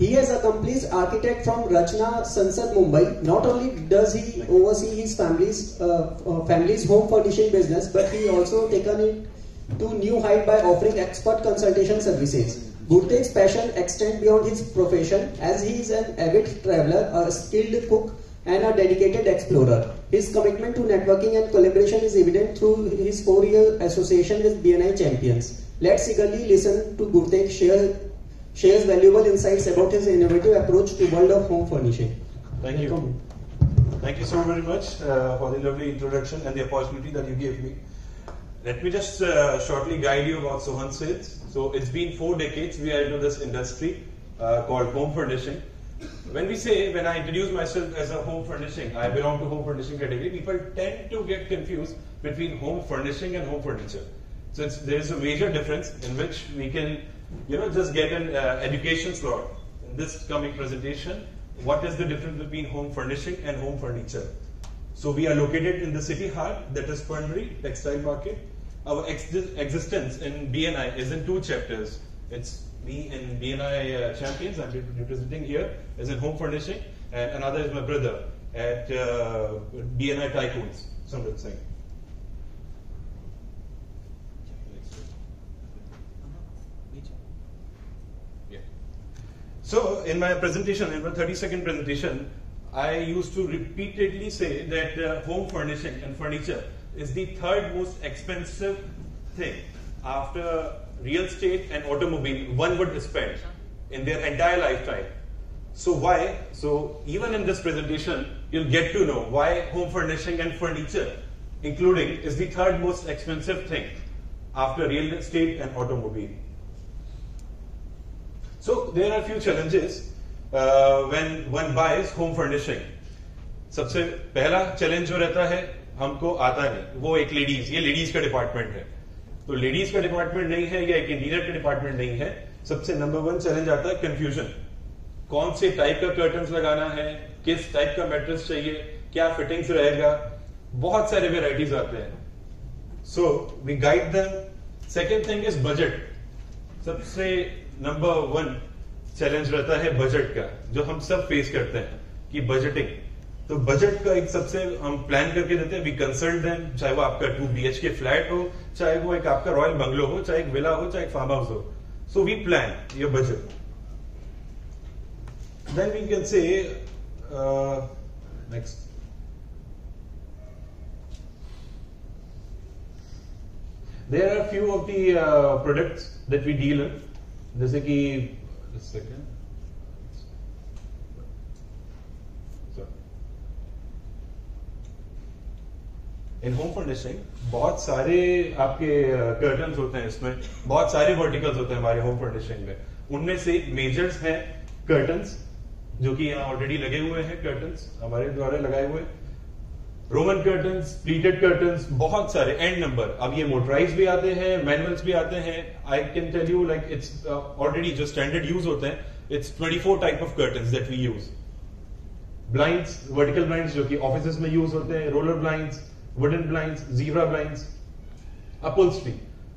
He has accomplished architect from Rachna Sansad Mumbai. Not only does he oversee his family's home furnishing business, but he also taken it to new height by offering expert consultation services. Gurtek's passion extends beyond his profession, as he is an avid traveler, a skilled cook, and a dedicated explorer. His commitment to networking and collaboration is evident through his 4-year association with BNI Champions. Let's eagerly listen to Gurtek shares valuable insights about his innovative approach to world of home furnishing. Thank you. Thank you so very much for the lovely introduction and the opportunity that you gave me. Let me just shortly guide you about Sohan Sales. So it's been 4 decades we are into this industry called home furnishing. When I introduce myself as a home furnishing, I belong to home furnishing category, people tend to get confused between home furnishing and home furniture. So there is a major difference in which we can, just get an education slot in this coming presentation. What is the difference between home furnishing and home furniture? So we are located in the city heart, that is Purnbury, textile market. Our existence in BNI is in 2 chapters. It's me and BNI Champions, I'm representing here, as in home furnishing, and another is my brother at BNI Tycoons, Samrit Singh. Yeah. So in my presentation, in my 30-second presentation, I used to repeatedly say that home furnishing and furniture is the 3rd most expensive thing after real estate and automobile one would spend in their entire lifetime. So why? So even in this presentation, you'll get to know why home furnishing and furniture, including, is the 3rd most expensive thing after real estate and automobile. So there are a few challenges when one buys home furnishing. सबसे पहला challenge जो रहता है, हमको आता नहीं, वो एक ये लेडीज का डिपार्टमेंट है. तो लेडीज का डिपार्टमेंट नहीं है या एक इंजीनियर का डिपार्टमेंट नहीं है. सबसे नंबर 1 चैलेंज आता है कंफ्यूजन. कौन से टाइप का कर्टन्स लगाना है, किस टाइप का मैट्रेस चाहिए, क्या फिटिंग्स रहेगा, बहुत सारे वेराइटीज आते हैं. So we guide them. Second thing is budget. सबसे नंबर 1 चैलेंज रहता है बजट का, जो हम सब फेस करते हैं कि बजटिंग. तो बजट का एक सबसे हम प्लान करके देते हैं. वी कंसल्ट देम, चाहे वो आपका 2 BHK फ्लैट हो, चाहे वो एक आपका रॉयल बंगलो हो, चाहे एक विला हो, चाहे एक फार्म हाउस हो. So we plan your budget. Then we can say next. There are few of the products that we deal in, जैसे कि सेकेंड इन होम फर्निशिंग बहुत सारे आपके कर्टन्स होते हैं. इसमें बहुत सारे वर्टिकल्स होते हैं हमारे होम फर्निशिंग में. उनमें से मेजर्स हैं कर्टन्स, जो कि यहाँ ऑलरेडी लगे हुए हैं. कर्टन्स हमारे द्वारा लगाए हुए, रोमन कर्टन्स, प्लीटेड कर्टन्स, बहुत सारे एंड नंबर. अब ये मोटराइज भी आते हैं, मैनुअल्स भी आते हैं. I can tell you like it's already जो स्टैंडर्ड यूज होते हैं, it's 24 type of curtains that we use. Blinds, vertical blinds जो कि ऑफिसेस में यूज होते हैं, roller blinds, wooden blinds, zebra blinds, upholstery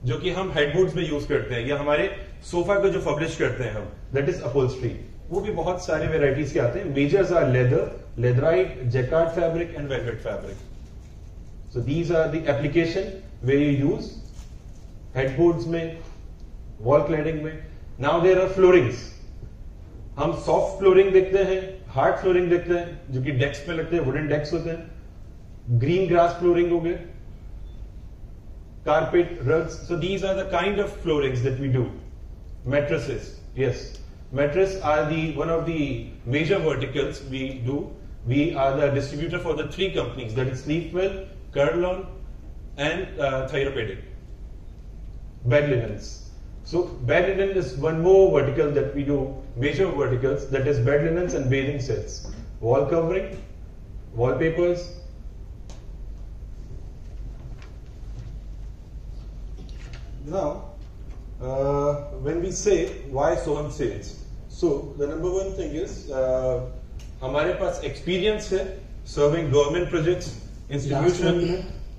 जो कि हम हेडबोर्ड्स में यूज करते हैं, या हमारे सोफा को जो पब्लिश करते हैं हम, दैट इज अपहोल्स्ट्री. वो भी बहुत सारे वेराइटीज के आते हैं. Majors are leather, leatherette, jacquard fabric and velvet fabric. So these are the application where you use headboards में, वॉल क्लैडिंग में. Now there are floorings. हम सॉफ्ट फ्लोरिंग देखते हैं, हार्ड फ्लोरिंग देखते हैं, जो कि डेस्क पे लगते हैं, वुडन डेस्क होते हैं. ग्रीन ग्रास फ्लोरिंग हो गए, carpet, rugs. So these are the kind of floorings that we do. Mattresses, yes. Mattress are one of the major verticals we do. We are the distributor for the 3 companies, that is Sleepwell, Kurlon, and Therapeutic. Bed linens. So bed linen is one more vertical that we do, major verticals, that is bed linens and bathing sets. Wall covering, wallpapers. Now, when we say why Sohan Sales, so the number 1 thing is हमारे पास experience है serving government projects, institution,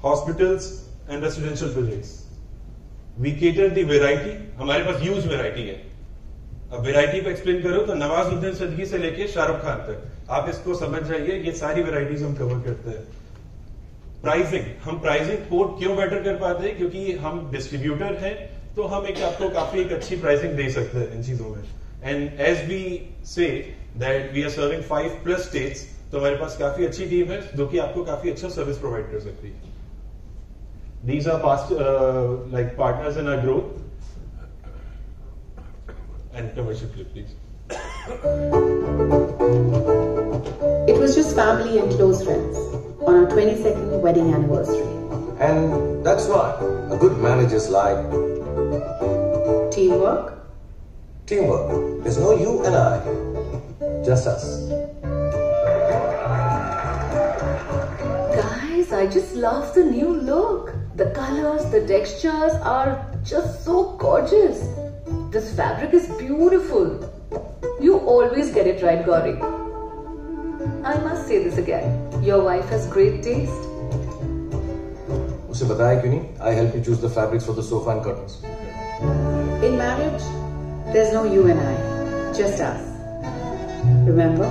hospitals and residential projects. We cater the variety. हमारे पास huge variety है. अब variety पे explain करो तो नवाजुद्दीन सिद्दीकी से लेके शाहरुख खान तक, आप इसको समझ जाइए, ये सारी वैरायटीज हम कवर करते हैं। प्राइसिंग, हम प्राइसिंग कोड क्यों बेटर कर पाते हैं? क्योंकि हम डिस्ट्रीब्यूटर हैं, तो हम आपको काफी एक अच्छी प्राइसिंग दे सकते हैं इन चीजों में। And as we say that we are serving 5+ states, तो हमारे पास काफी अच्छी टीम है जो कि आपको काफी अच्छा सर्विस प्रोवाइड कर सकती है। These are past like partners in our growth. And commercial clip, please. It was just family and close friends on our 22nd wedding anniversary. And that's why a good marriage is like Teamwork? teamwork. There's no you and I, just us. Guys, I just love the new look. The colors, the textures are just so gorgeous. This fabric is beautiful. You always get it right, Gauri. I must say this again. Your wife has great taste. उसे बताया क्यों नहीं? I help you choose the fabrics for the sofa and curtains. In marriage, there's no you and I, just us. Remember?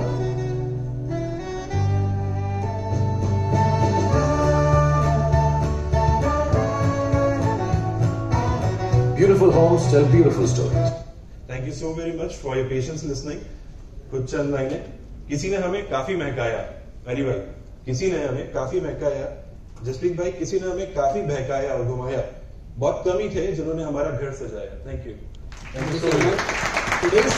Beautiful homes tell beautiful stories. Thank you so very much for your patience listening. कुछ चंद लाइनें, किसी ने हमें काफी महकाया, अली भाई, किसी ने हमें काफी महकाया, जसप्रीत भाई, किसी ने हमें काफी बहकाया और घुमाया, बहुत कम ही थे जिन्होंने हमारा घर सजाया। Thank you. Thank you so much. Today's